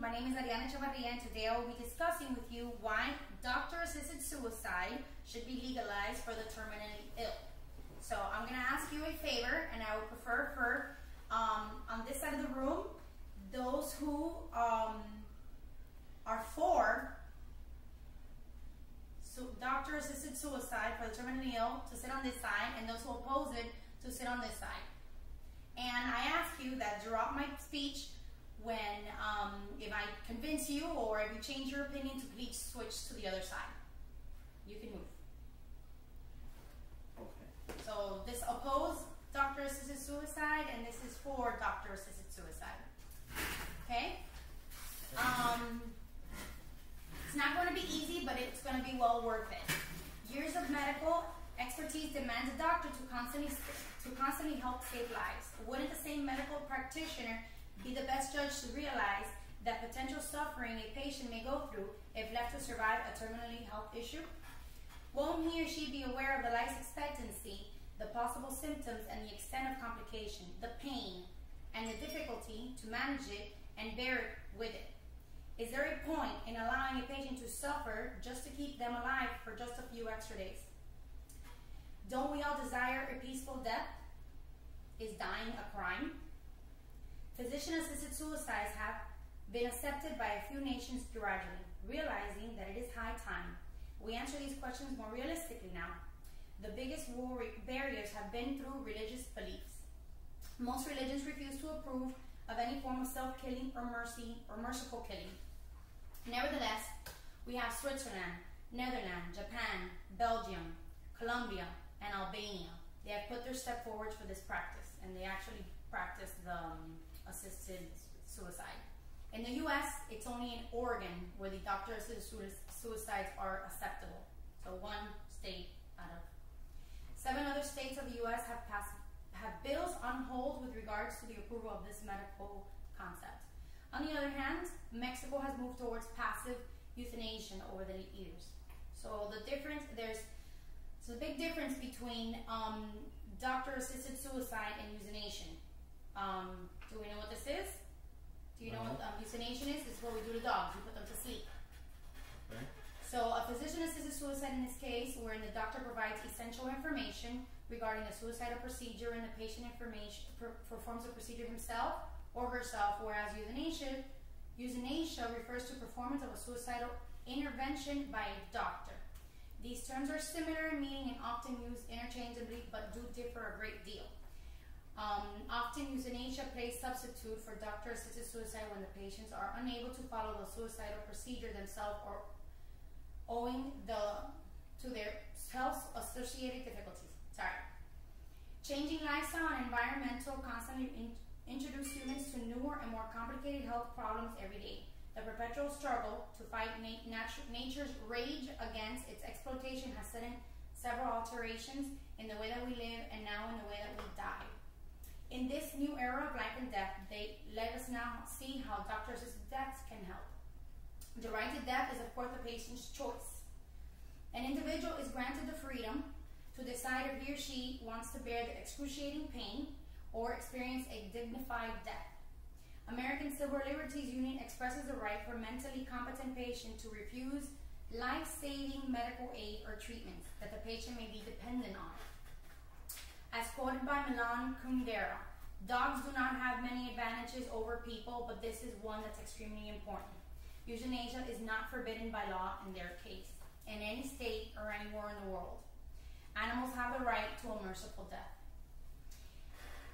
My name is AEchevarria, and today I will be discussing with you why doctor-assisted suicide should be legalized for the terminally ill. So I'm going to ask you a favor, and I would prefer for, on this side of the room, those who are for doctor-assisted suicide for the terminally ill to sit on this side, and those who oppose it to sit on this side. And I ask you that throughout my speech, when if I convince you or if you change your opinion, to please switch to the other side. You can move. Okay. So this oppose doctor-assisted suicide, and this is for doctor-assisted suicide. Okay? It's not going to be easy, but it's going to be well worth it. Years of medical expertise demands a doctor to constantly help save lives. Wouldn't the same medical practitioner be the best judge to realize that potential suffering a patient may go through if left to survive a terminally health issue? Won't he or she be aware of the life expectancy, the possible symptoms and the extent of complication, the pain, and the difficulty to manage it and bear it with it? Is there a point in allowing a patient to suffer just to keep them alive for just a few extra days? Don't we all desire a peaceful death? Is dying a crime? Physician-assisted suicides have been accepted by a few nations gradually, realizing that it is high time we answer these questions more realistically now. The biggest barriers have been through religious beliefs. Most religions refuse to approve of any form of self-killing or merciful killing. Nevertheless, we have Switzerland, Netherlands, Japan, Belgium, Colombia, and Albania. They have put their step forward for this practice, and they actually practice the assisted suicide. In the U.S., it's only in Oregon where the doctor-assisted suicides are acceptable. So one state out of 7 other states of the U.S. have bills on hold with regards to the approval of this medical concept. On the other hand, Mexico has moved towards passive euthanasia over the years. So the difference, there's a big difference between doctor-assisted suicide and euthanasia. Do we know what this is? Do you know what euthanasia is? It's what we do to dogs. We put them to sleep. Okay. So a physician-assisted suicide in this case, wherein the doctor provides essential information regarding the suicidal procedure and the patient performs the procedure himself or herself, whereas euthanasia refers to performance of a suicidal intervention by a doctor. These terms are similar in meaning and often used interchangeably, but do differ a great deal. Often euthanasia plays substitute for doctor-assisted suicide when the patients are unable to follow the suicidal procedure themselves or owing to their health-associated difficulties. Changing lifestyle and environmental constantly introduce humans to newer and more complicated health problems every day. The perpetual struggle to fight nature's rage against its exploitation has sent in several alterations in the way that we live and now in the way that we die. In this new era of life and death, they let us now see how doctor-assisted deaths can help. The right to death is, of course, the patient's choice. An individual is granted the freedom to decide if he or she wants to bear the excruciating pain or experience a dignified death. American Civil Liberties Union expresses the right for mentally competent patients to refuse life-saving medical aid or treatments that the patient may be dependent on. As quoted by Milan Kundera, dogs do not have many advantages over people, but this is one that's extremely important. Euthanasia is not forbidden by law in their case, in any state or anywhere in the world. Animals have the right to a merciful death.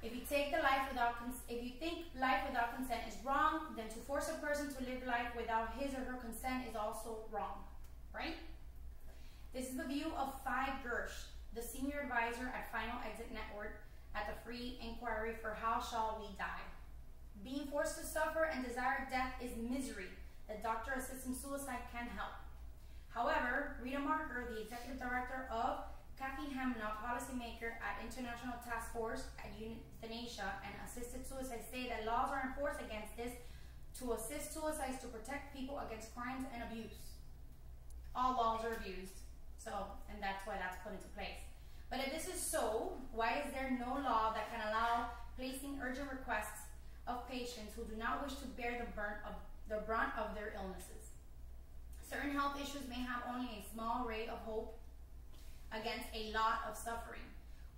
If you think life without consent is wrong, then to force a person to live life without his or her consent is also wrong, right? This is the view of Phi Gersh, the senior advisor at Final Exit Network at the Free Inquiry for How Shall We Die. Being forced to suffer and desire death is misery that doctor-assisted suicide can help. However, Rita Marker, the executive director of Kathy Hamna, policymaker at International Task Force at Euthanasia and Assisted Suicide, say that laws are enforced against this to assist suicides to protect people against crimes and abuse. All laws are abused, and that's why that's put into place. But if this is so, why is there no law that can allow placing urgent requests of patients who do not wish to bear the burden of the brunt of their illnesses. Certain health issues may have only a small ray of hope against a lot of suffering.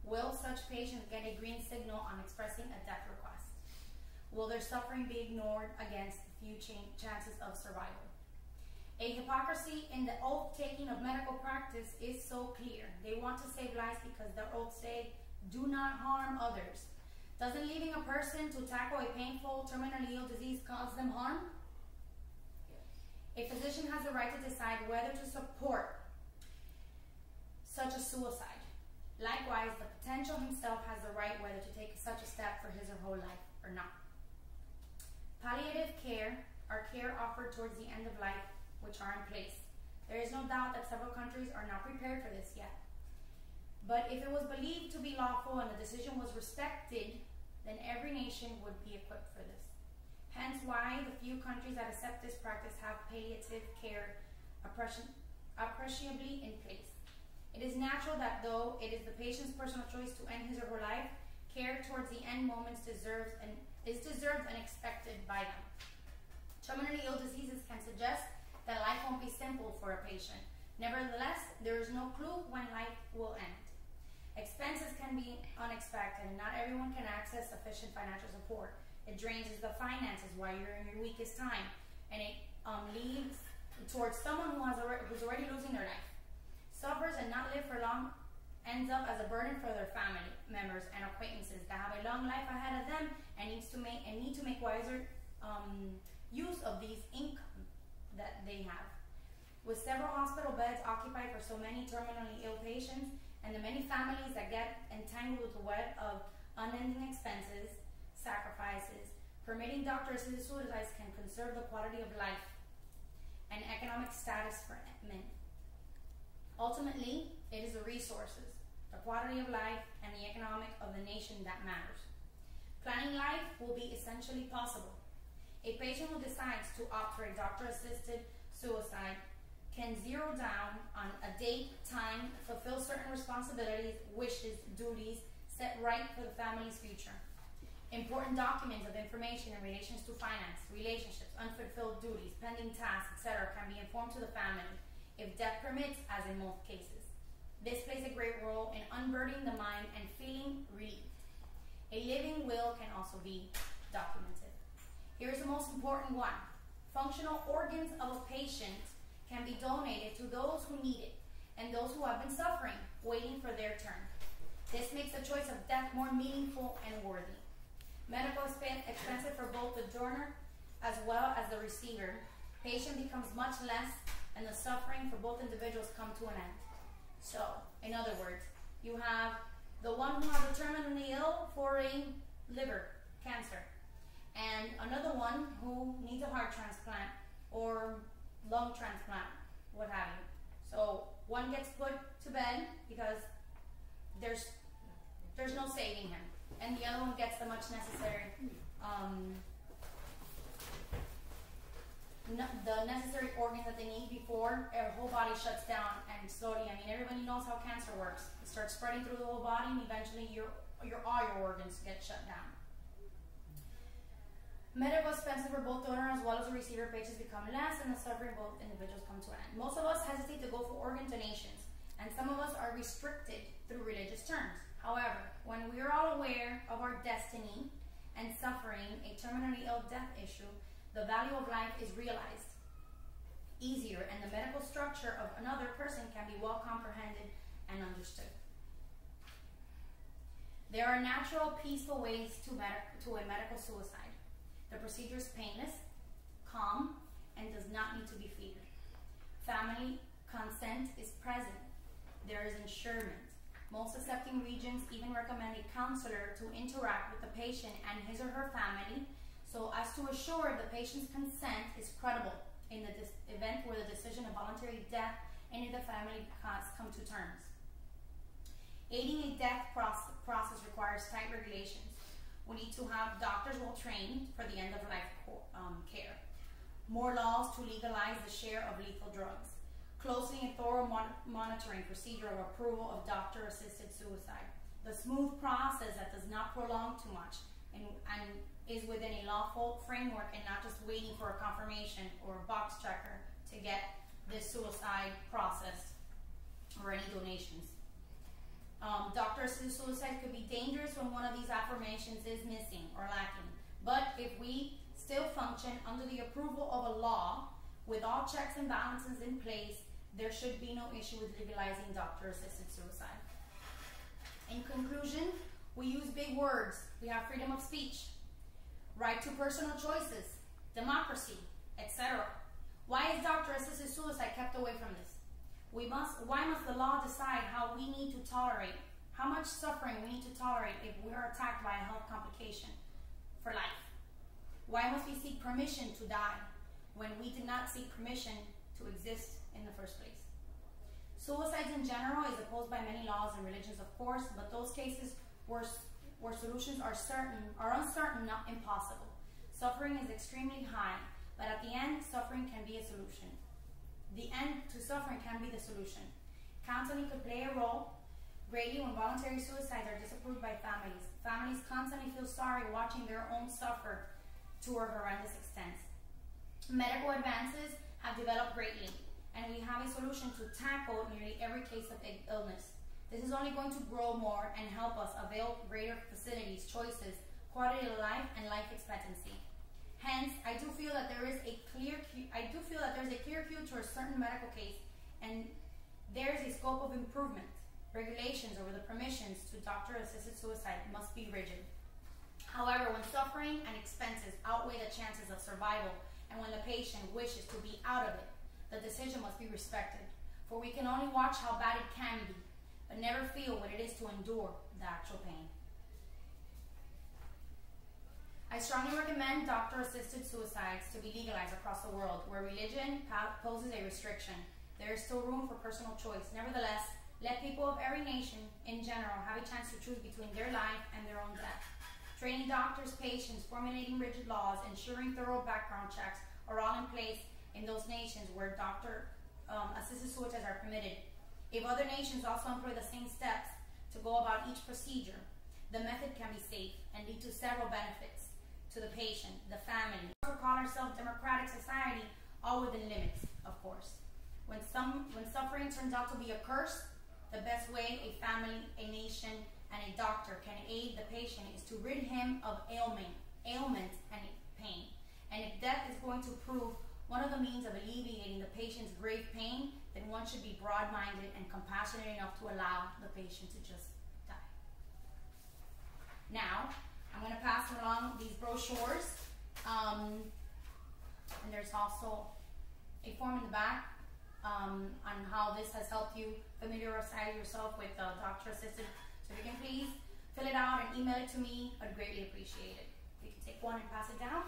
Will such patients get a green signal on expressing a death request? Will their suffering be ignored against few chances of survival? A hypocrisy in the oath-taking of medical practice is so clear. They want to save lives because their oaths say, do not harm others. Doesn't leaving a person to tackle a painful, terminally ill disease cause them harm? A physician has the right to decide whether to support such a suicide. Likewise, the potential himself has the right whether to take such a step for his or her life or not. Palliative care are care offered towards the end of life, which are in place. There is no doubt that several countries are not prepared for this yet. But if it was believed to be lawful and the decision was respected, then every nation would be equipped for this. Hence why the few countries that accept this practice have palliative care appreciably in place. It is natural that though it is the patient's personal choice to end his or her life, care towards the end moments is deserved and expected by them. Terminally ill diseases can suggest that life won't be simple for a patient. Nevertheless, there is no clue when life will end. Expenses can be unexpected and not everyone can access sufficient financial support. It drains the finances while you're in your weakest time, and it leads towards someone who's already losing their life. Suffers and not live for long ends up as a burden for their family members and acquaintances that have a long life ahead of them and need to make wiser use of these income that they have. With several hospital beds occupied for so many terminally ill patients and the many families that get entangled with the web of unending expenses, sacrifices, permitting doctor-assisted suicides can conserve the quality of life and economic status for men. Ultimately, it is the resources, the quality of life, and the economic of the nation that matters. Planning life will be essentially possible. A patient who decides to opt for a doctor-assisted suicide can zero down on a date, time, fulfill certain responsibilities, wishes, duties, set right for the family's future. Important documents of information in relations to finance, relationships, unfulfilled duties, pending tasks, etc. can be informed to the family, if death permits, as in most cases. This plays a great role in unburdening the mind and feeling relieved. A living will can also be documented. Here's the most important one. Functional organs of a patient can be donated to those who need it and those who have been suffering, waiting for their turn. This makes the choice of death more meaningful and worthy. Medical expensive for both the donor as well as the receiver. Patient becomes much less and the suffering for both individuals come to an end. So, in other words, you have the one who has a terminally ill for a liver cancer, and another one who needs a heart transplant or lung transplant, what have you. So one gets put to bed because there's no saving him, and the other one gets the much necessary the necessary organs that they need before their whole body shuts down and slowly. I mean, everybody knows how cancer works. It starts spreading through the whole body, and eventually all your organs get shut down. Medical expenses for both donor as well as the receiver patients become less, and the suffering of both individuals come to an end. Most of us hesitate to go for organ donations, and some of us are restricted through religious terms. However, when we are all aware of our destiny and suffering a terminally ill death issue, the value of life is realized easier, and the medical structure of another person can be well comprehended and understood. There are natural, peaceful ways to a medical suicide. The procedure is painless, calm, and does not need to be feared. Family consent is present. There is insurance. Most accepting regions even recommend a counselor to interact with the patient and his or her family so as to assure the patient's consent is credible in the event where the decision of voluntary death and if the family has come to terms. Aiding a death process requires tight regulations. We need to have doctors well trained for the end-of-life care. More laws to legalize the share of lethal drugs. Closely and thorough monitoring procedure of approval of doctor-assisted suicide. The smooth process that does not prolong too much. and is within a lawful framework and not just waiting for a confirmation or a box checker to get this suicide processed or any donations. Doctor-assisted suicide could be dangerous when one of these affirmations is missing or lacking. But if we still function under the approval of a law with all checks and balances in place, there should be no issue with legalizing doctor-assisted suicide. In conclusion, we use big words. We have freedom of speech, right to personal choices, democracy, etc. Why is doctor-assisted suicide kept away from this? Why must the law decide how we need to tolerate, how much suffering we need to tolerate if we are attacked by a health complication for life? Why must we seek permission to die when we did not seek permission to exist in the first place? Suicide in general is opposed by many laws and religions, of course, but those cases where solutions are uncertain, not impossible. Suffering is extremely high, but at the end, suffering can be a solution. The end to suffering can be the solution. Counseling could play a role greatly when voluntary suicides are disapproved by families. Families constantly feel sorry watching their own suffer to a horrendous extent. Medical advances have developed greatly, and we have a solution to tackle nearly every case of illness. This is only going to grow more and help us avail greater facilities, choices, quality of life, and life expectancy. Hence, I do feel that there is a clear cue to a certain medical case, and there is a scope of improvement. Regulations over the permissions to doctor-assisted suicide must be rigid. However, when suffering and expenses outweigh the chances of survival, and when the patient wishes to be out of it, the decision must be respected. For we can only watch how bad it can be, but never feel what it is to endure the actual pain. I strongly recommend doctor-assisted suicides to be legalized across the world, where religion poses a restriction. There is still room for personal choice. Nevertheless, let people of every nation in general have a chance to choose between their life and their own death. Training doctors, patients, formulating rigid laws, ensuring thorough background checks are all in place in those nations where doctor-assisted suicides are permitted. If other nations also employ the same steps to go about each procedure, the method can be safe and lead to several benefits to the patient, the family. We call ourselves democratic society, all within limits, of course. When suffering turns out to be a curse, the best way a family, a nation, and a doctor can aid the patient is to rid him of ailment and pain. And if death is going to prove one of the means of alleviating the patient's grave pain, then one should be broad-minded and compassionate enough to allow the patient to just die. Now, I'm going to pass along these brochures, and there's also a form in the back on how this has helped you familiarize yourself with doctor-assisted. So if you can please fill it out and email it to me, I'd greatly appreciate it. You can take one and pass it down.